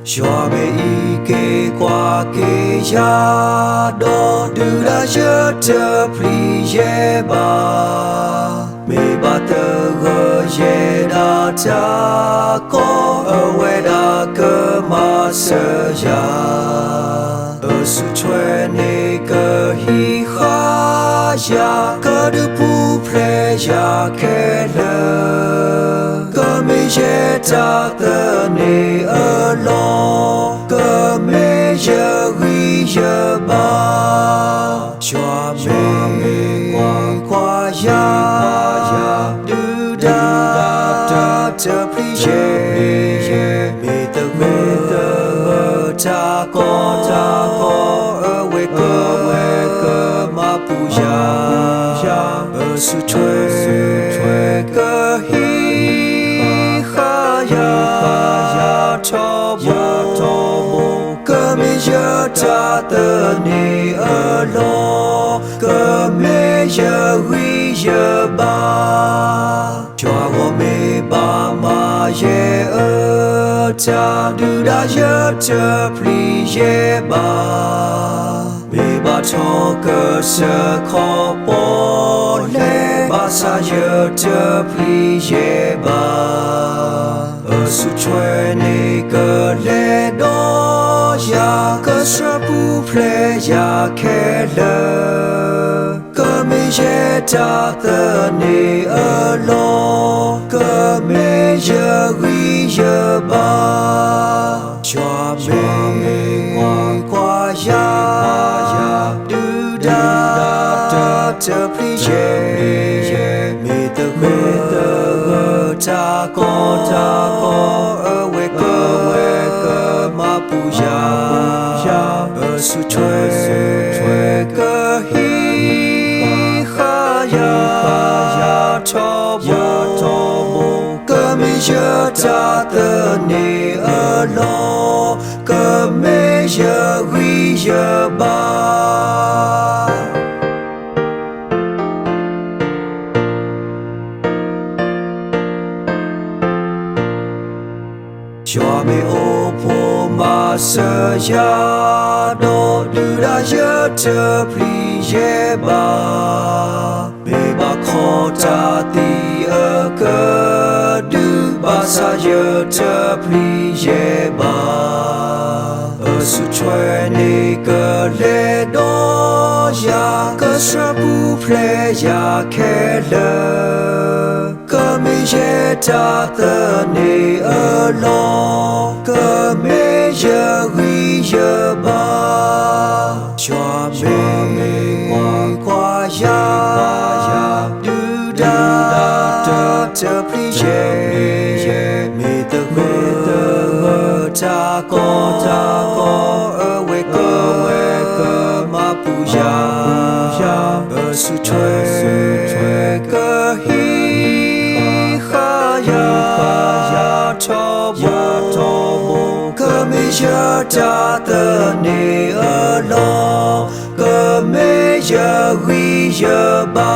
Joa me ike qua ke ya do du la je te plie ba me ba te go ye da ta ko awe da ke ma se ya su chue ne ke hi ha ya ke de pu ple ya ke le ke me ye ta te ne alo ke me ye wi ye ba chua me qua ya du da te pli ye me te ta ko awe ke ma pu ya su chue ke hi ha ya cho bo ke me ya ta te ne alo ke me ya wi ya ba chua go me ba ma ye ta du da ye te pli ye ba me ba cho ke se kho po le ba sa ye te pli ye ba su chue ne ke le do ya ke se pu ple ya ke le ke me ye ta te ne alo ke me ye wi ye ba chua me qua ya du da te pli ye me te ta ko awe ke ma pu ya su chue ke hi ha ya cho bo ke me ye ta te ne alo ke me ye wi ye ba Joa me o po ma se ya do du da ye te pli ye ba me ba kho ta ti a ke du ba sa ye te pli ye ba su chue ne ke le do ya ke se pu ple ya ke le ke me ye ta te ne alo ke me ye wi ye ba chua me qua ya du da te pli ye me te ta ko awe ke ma pu ya su chue ke hi ha ya cho bo ke me ye ta te ne alo ke me ye wi ye ba